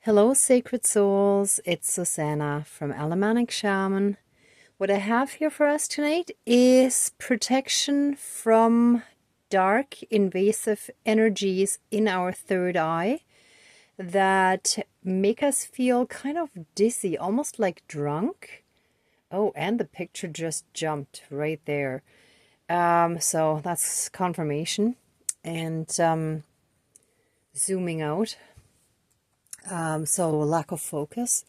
Hello, sacred souls. It's Susanna from Alamanic Shaman. What I have here for us tonight is protection from dark, invasive energies in our third eye that make us feel kind of dizzy, almost like drunk. Oh, and the picture just jumped right there. So that's confirmation. And zooming out. So lack of focus.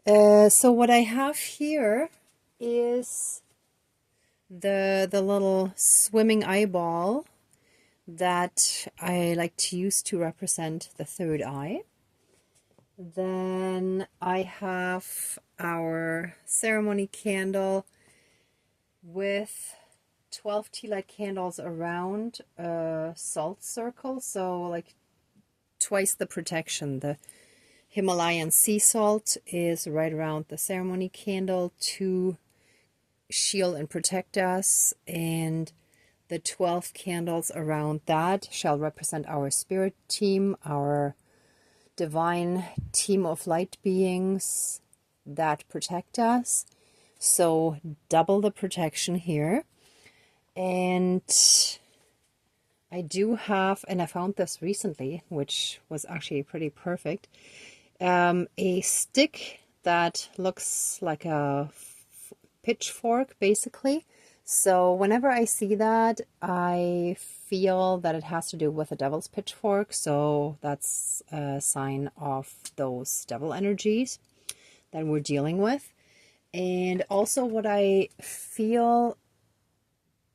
So what I have here is the little swimming eyeball that I like to use to represent the third eye. Then I have our ceremony candle with 12 tea light candles around a salt circle, so like twice the protection. The Himalayan sea salt is right around the ceremony candle to shield and protect us, and the 12 candles around that shall represent our spirit team, our divine team of light beings that protect us. So double the protection here. And I do have, and I found this recently, which was actually pretty perfect, a stick that looks like a pitchfork, basically. So whenever I see that, I feel that it has to do with a devil's pitchfork. So that's a sign of those devil energies that we're dealing with. And also what I feel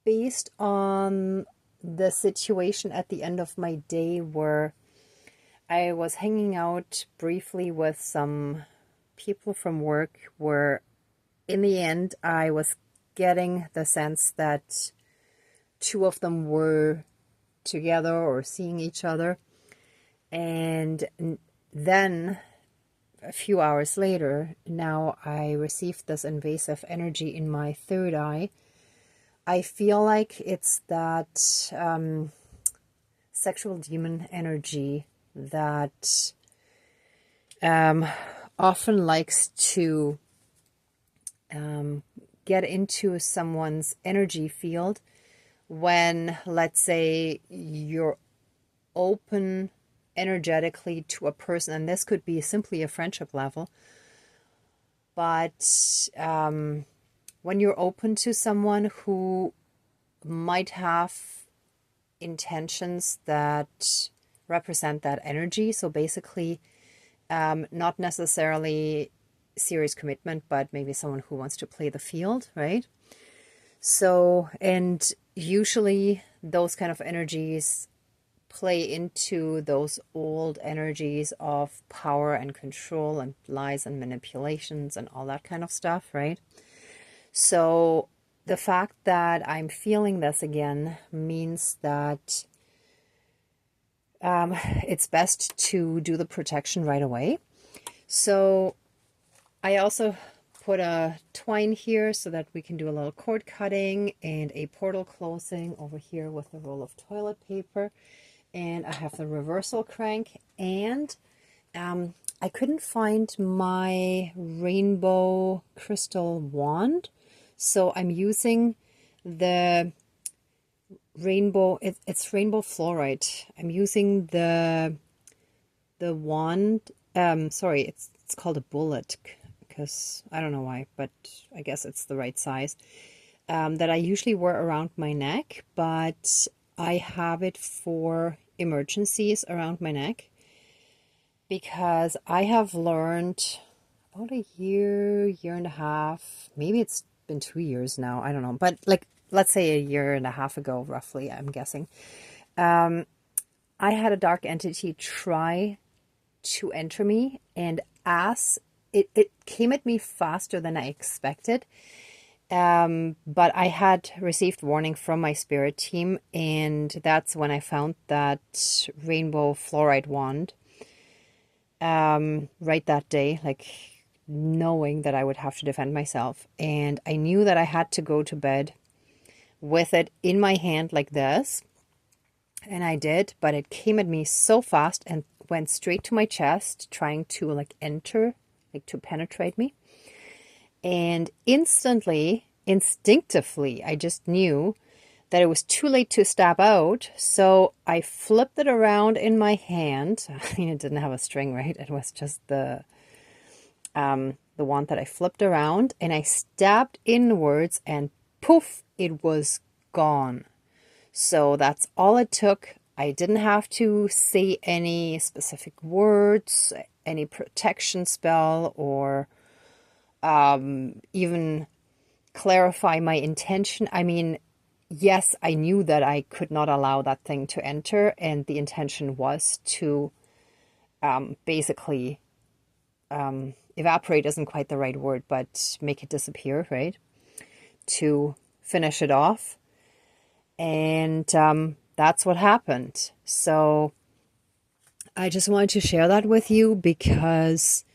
based on the situation at the end of my day, where I was hanging out briefly with some people from work, where in the end I was getting the sense that two of them were together or seeing each other. And then a few hours later, now I received this invasive energy in my third eye. I feel like it's that sexual demon energy that often likes to get into someone's energy field when, let's say, you're open energetically to a person, and this could be simply a friendship level, but when you're open to someone who might have intentions that represent that energy, so basically not necessarily serious commitment, but maybe someone who wants to play the field, right? So, and usually those kind of energies play into those old energies of power and control and lies and manipulations and all that kind of stuff, right? So the fact that I'm feeling this again means that it's best to do the protection right away. So I also put a twine here so that we can do a little cord cutting and a portal closing over here with a roll of toilet paper. And I have the reversal crank, and I couldn't find my rainbow crystal wand. So I'm using the rainbow, it's rainbow fluorite. I'm using the wand, sorry, it's called a bullet, because I don't know why, but I guess it's the right size, that I usually wear around my neck, but I have it for emergencies around my neck, because I have learned about a year and a half, maybe it's been 2 years now, I don't know, but like, let's say a year and a half ago, roughly, I'm guessing, I had a dark entity try to enter me, and as it came at me faster than I expected. But I had received warning from my spirit team, and that's when I found that rainbow fluorite wand right that day, like knowing that I would have to defend myself. And I knew that I had to go to bed with it in my hand like this. And I did, but it came at me so fast and went straight to my chest, trying to like enter, like to penetrate me. And instantly, instinctively, I just knew that it was too late to stab out. So I flipped it around in my hand. I mean, it didn't have a string, right? It was just the one that I flipped around, and I stabbed inwards, and poof, it was gone. So that's all it took. I didn't have to say any specific words, any protection spell, or even clarify my intention. I mean, yes, I knew that I could not allow that thing to enter, and the intention was to basically evaporate isn't quite the right word, but make it disappear, right? To finish it off. And that's what happened. So I just wanted to share that with you because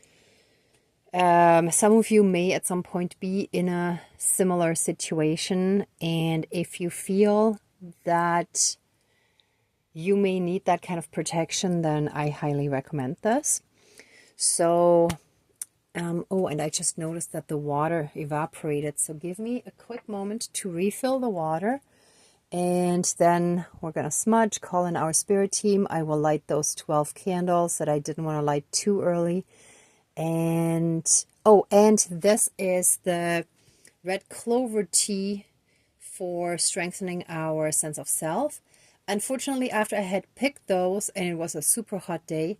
some of you may at some point be in a similar situation. And if you feel that you may need that kind of protection, then I highly recommend this. So, oh, and I just noticed that the water evaporated. So give me a quick moment to refill the water. And then we're going to smudge, call in our spirit team. I will light those 12 candles that I didn't want to light too early. And, oh, and this is the red clover tea for strengthening our sense of self. Unfortunately, after I had picked those, and it was a super hot day,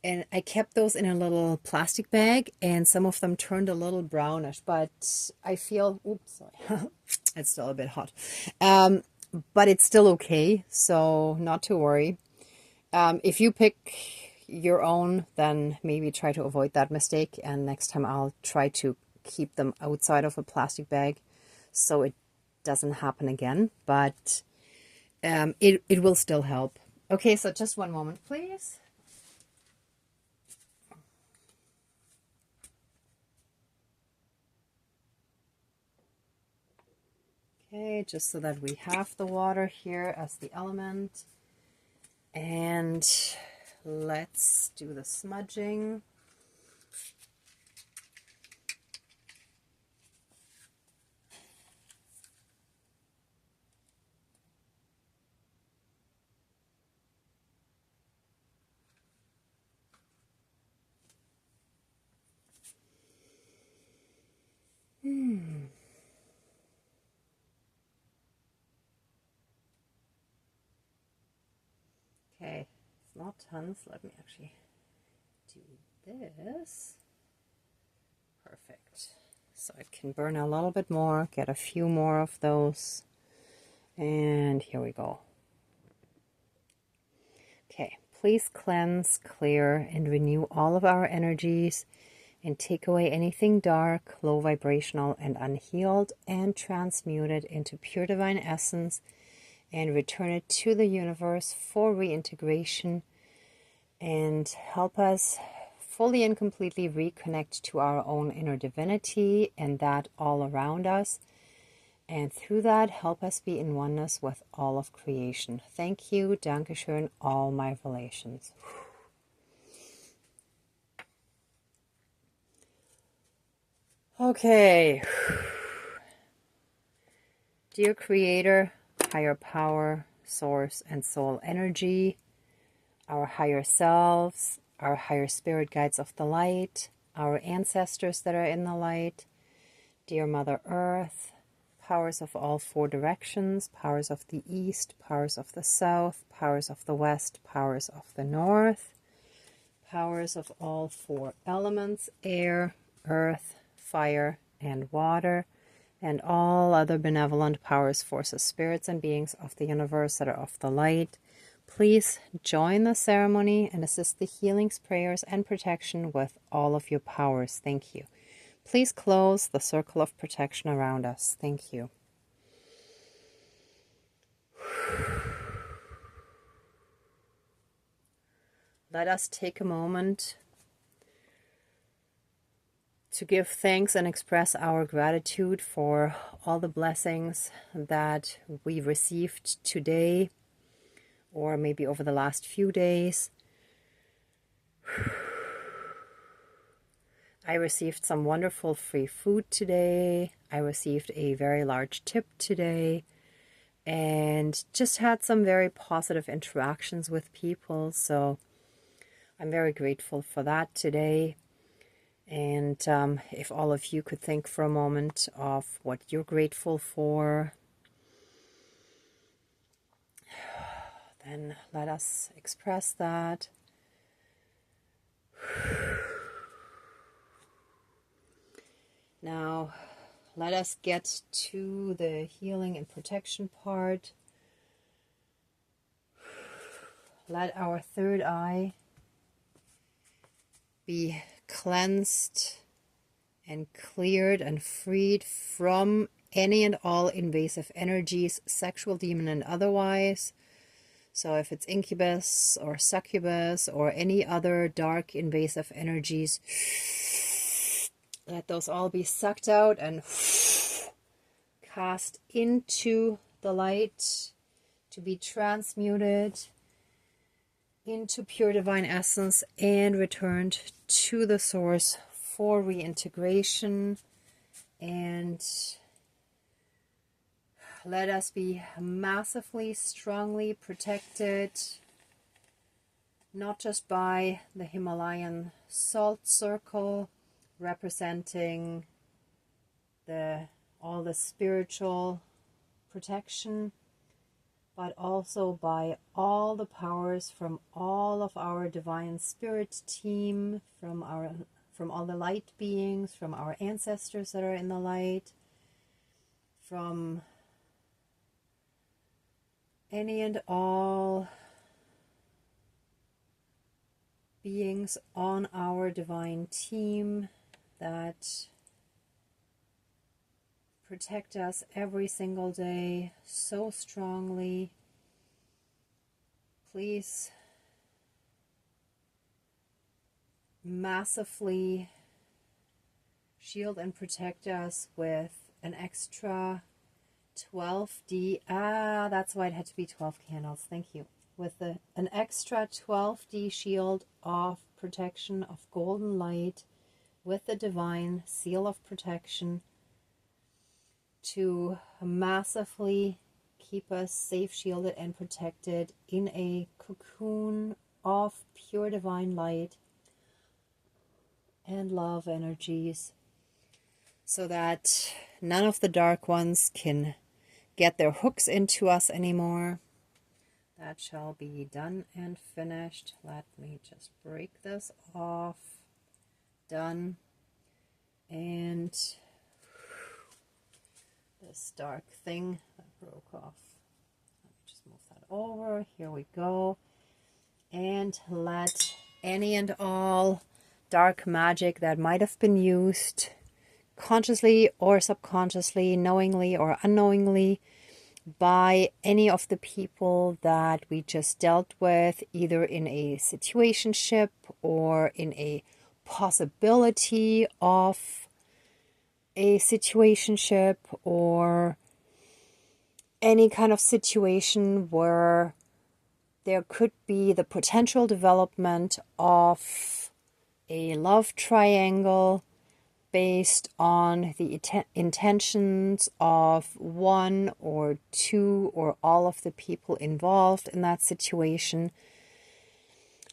and I kept those in a little plastic bag, and some of them turned a little brownish, but I feel, oops, sorry, it's still a bit hot. But it's still okay, so not to worry. If you pick your own, then maybe try to avoid that mistake, and next time I'll try to keep them outside of a plastic bag so it doesn't happen again, but it will still help. Okay, so just one moment, please. Okay, just so that we have the water here as the element. And let's do the smudging. Okay, it's not tons. Let me actually do this. Perfect. So it can burn a little bit more, get a few more of those. And here we go. Okay, please cleanse, clear, and renew all of our energies and take away anything dark, low vibrational, and unhealed, and transmute it into pure divine essence and return it to the universe for reintegration, and help us fully and completely reconnect to our own inner divinity and that all around us. And through that, help us be in oneness with all of creation. Thank you, Dankeschön, all my relations. Okay. Dear Creator, higher power, source, and soul energy, our higher selves, our higher spirit guides of the light, our ancestors that are in the light, dear Mother Earth, powers of all four directions, powers of the east, powers of the south, powers of the west, powers of the north, powers of all four elements, air, earth, fire, and water, and all other benevolent powers, forces, spirits, and beings of the universe that are of the light. Please join the ceremony and assist the healings, prayers, and protection with all of your powers. Thank you. Please close the circle of protection around us. Thank you. Let us take a moment to give thanks and express our gratitude for all the blessings that we received today, or maybe over the last few days. I received some wonderful free food today. I received a very large tip today. And just had some very positive interactions with people. So I'm very grateful for that today. And if all of you could think for a moment of what you're grateful for, then let us express that. Now, let us get to the healing and protection part. Let our third eye be cleansed and cleared and freed from any and all invasive energies, sexual, demon, and otherwise. So if it's incubus or succubus or any other dark invasive energies, let those all be sucked out and cast into the light to be transmuted into pure divine essence and returned to the source for reintegration. And let us be massively, strongly protected, not just by the Himalayan salt circle, representing all the spiritual protection, but also by all the powers from all of our divine spirit team, from all the light beings, from our ancestors that are in the light, from any and all beings on our divine team that protect us every single day so strongly. Please massively shield and protect us with an extra 12D. That's why it had to be 12 candles. Thank you. With an extra 12D shield of protection of golden light with the divine seal of protection to massively keep us safe, shielded, and protected in a cocoon of pure divine light and love energies, so that none of the dark ones can get their hooks into us anymore. That shall be done and finished. Let me just break this off. Done. And this dark thing that broke off. Let me just move that over. Here we go. And let any and all dark magic that might have been used consciously or subconsciously, knowingly or unknowingly, by any of the people that we just dealt with, either in a situationship or in a possibility of a situationship, or any kind of situation where there could be the potential development of a love triangle based on the intentions of one or two or all of the people involved in that situation.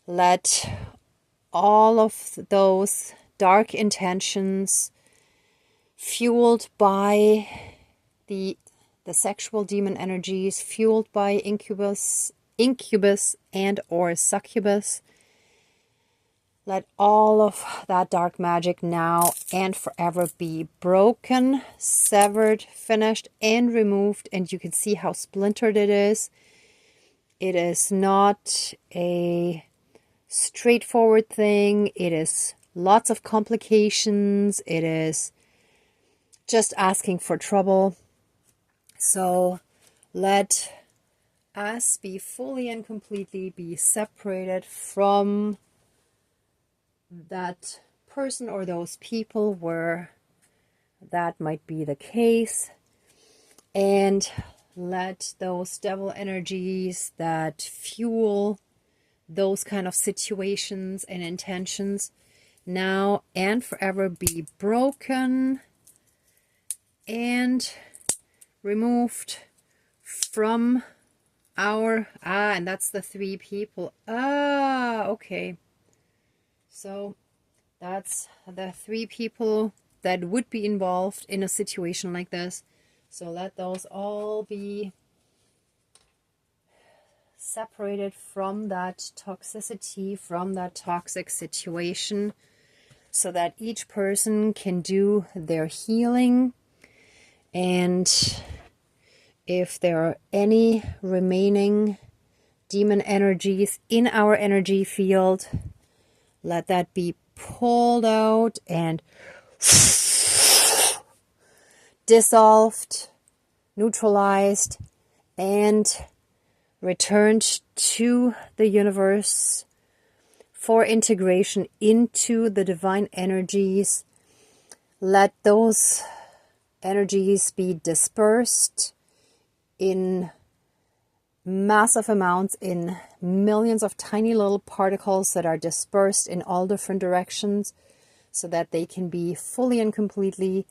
Let all of those dark intentions, fueled by the sexual demon energies, fueled by incubus and or succubus, let all of that dark magic now and forever be broken, severed, finished, and removed. And you can see how splintered it is. It is not a straightforward thing. It is lots of complications. It is just asking for trouble. So let us be fully and completely be separated from that person or those people where that might be the case, and let those devil energies that fuel those kind of situations and intentions now and forever be broken and removed from our, and that's the 3 people. Okay. So that's the 3 people that would be involved in a situation like this. So let those all be separated from that toxicity, from that toxic situation, so that each person can do their healing. And if there are any remaining demon energies in our energy field, let that be pulled out and dissolved, neutralized, and returned to the universe for integration into the divine energies. Let those energies be dispersed in massive amounts, in millions of tiny little particles that are dispersed in all different directions, so that they can be fully and completely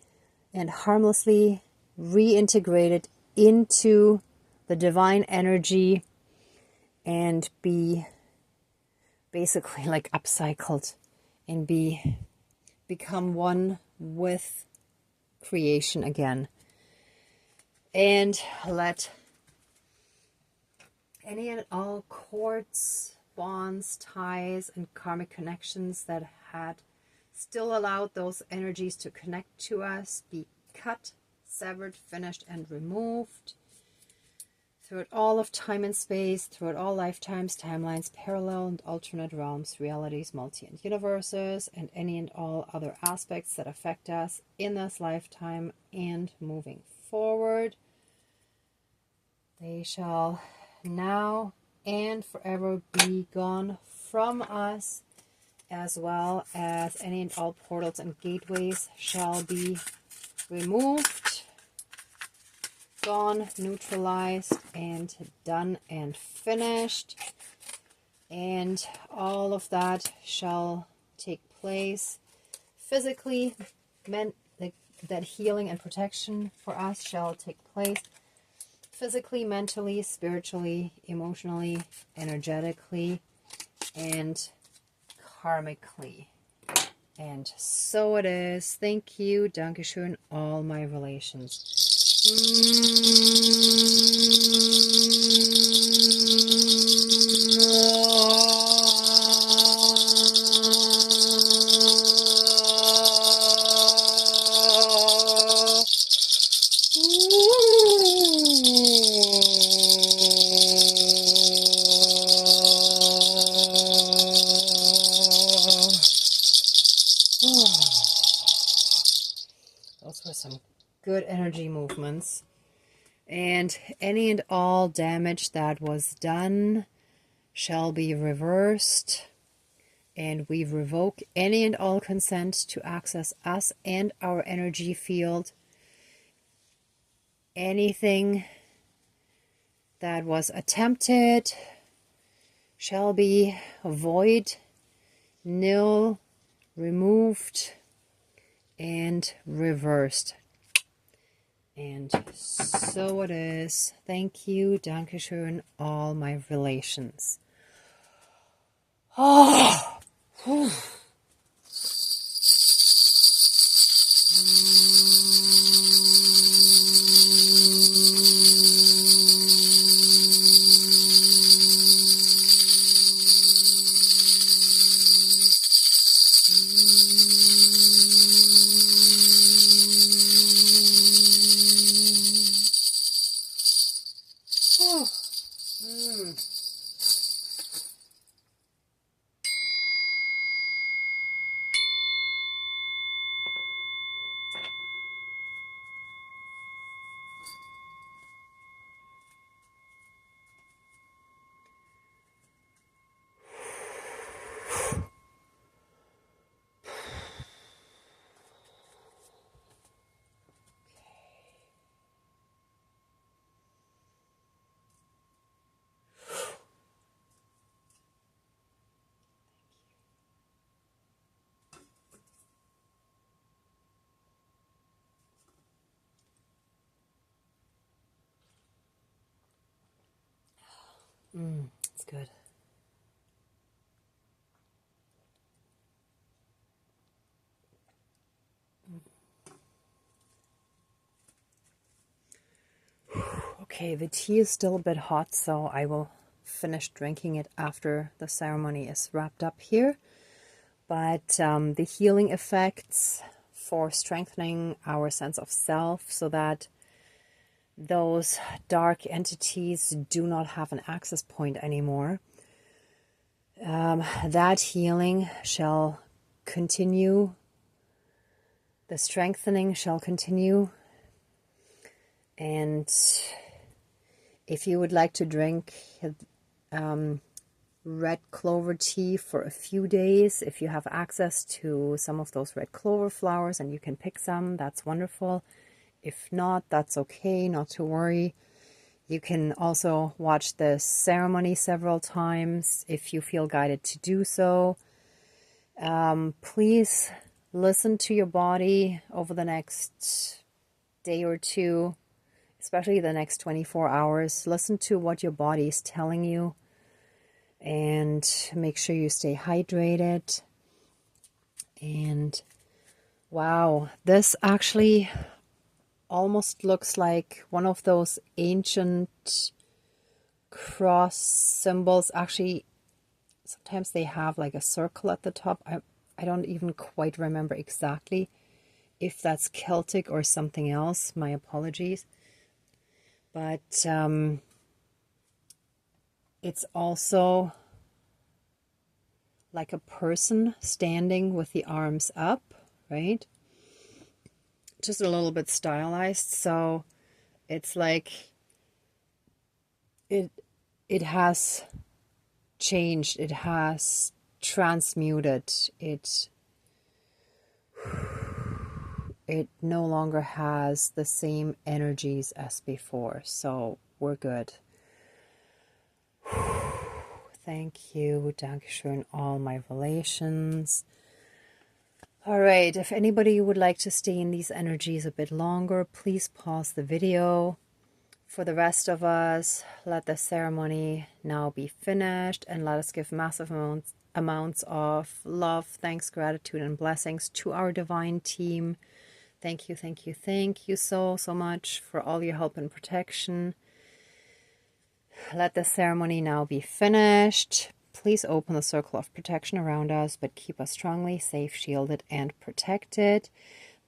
and harmlessly reintegrated into the divine energy and be basically like upcycled and become one with creation again. And let any and all cords, bonds, ties, and karmic connections that had still allowed those energies to connect to us be cut, severed, finished, and removed throughout all of time and space, throughout all lifetimes, timelines, parallel and alternate realms, realities, multi and universes, and any and all other aspects that affect us in this lifetime and moving forward. They shall now and forever be gone from us, as well as any and all portals and gateways shall be removed, gone, neutralized, and done and finished. And all of that shall take place physically. That healing and protection for us shall take place physically, mentally, spiritually, emotionally, energetically, and karmically. And so it is. Thank you, Dankeschön, all my relations. Those were some good energy movements. And any and all damage that was done shall be reversed. And we revoke any and all consent to access us and our energy field. Anything that was attempted shall be void, nil, removed, and reversed. And so it is. Thank you, Dankeschön, all my relations. Oh, whew. It's good. Okay, the tea is still a bit hot, so I will finish drinking it after the ceremony is wrapped up here. But the healing effects for strengthening our sense of self so that those dark entities do not have an access point anymore, that healing shall continue. The strengthening shall continue. And if you would like to drink red clover tea for a few days, if you have access to some of those red clover flowers and you can pick some, that's wonderful. If not, that's okay, not to worry. You can also watch the ceremony several times if you feel guided to do so. Please listen to your body over the next day or two, especially the next 24 hours. Listen to what your body is telling you and make sure you stay hydrated. And wow, this actually almost looks like one of those ancient cross symbols. Actually, sometimes they have like a circle at the top. I don't even quite remember exactly if that's Celtic or something else. My apologies. But it's also like a person standing with the arms up, right? Just a little bit stylized. So it's like it has changed, it has transmuted, it no longer has the same energies as before. So we're good. Thank you. Dankeschön, all my relations. All right, if anybody would like to stay in these energies a bit longer, please pause the video. For the rest of us, let the ceremony now be finished and let us give massive amounts of love, thanks, gratitude, and blessings to our divine team. Thank you, thank you, thank you so much for all your help and protection. Let the ceremony now be finished. Please open the circle of protection around us, but keep us strongly safe, shielded, and protected.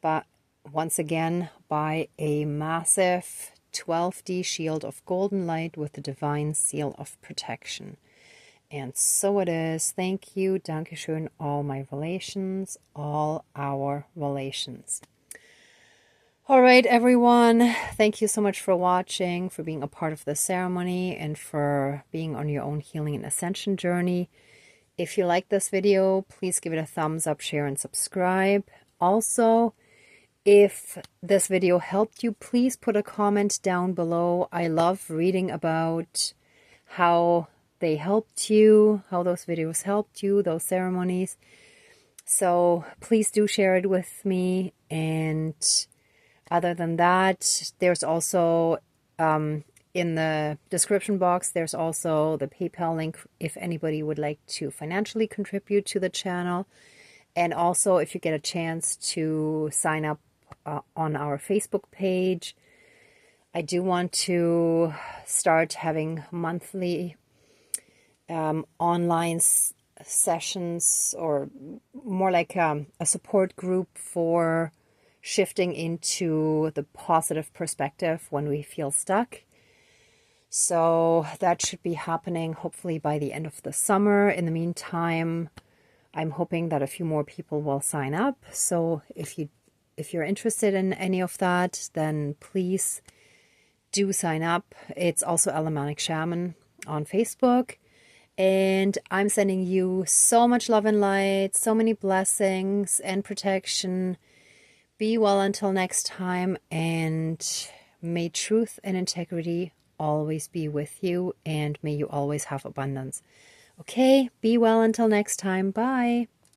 But once again, by a massive 12D shield of golden light with the divine seal of protection. And so it is. Thank you. Dankeschön, all my relations, all our relations. All right, everyone. Thank you so much for watching, for being a part of the ceremony, and for being on your own healing and ascension journey. If you like this video, please give it a thumbs up, share, and subscribe. Also, if this video helped you, please put a comment down below. I love reading about how they helped you, how those videos helped you, those ceremonies. So please do share it with me. And other than that, there's also in the description box, there's also the PayPal link if anybody would like to financially contribute to the channel. And also, if you get a chance to sign up on our Facebook page. I do want to start having monthly online sessions, or more like a support group for shifting into the positive perspective when we feel stuck. So that should be happening hopefully by the end of the summer. In the meantime, I'm hoping that a few more people will sign up. So if you're interested in any of that, then please do sign up. It's also Alamanic Shaman on Facebook. And I'm sending you so much love and light, so many blessings and protection. Be well until next time, and may truth and integrity always be with you, and may you always have abundance. Okay, be well until next time. Bye.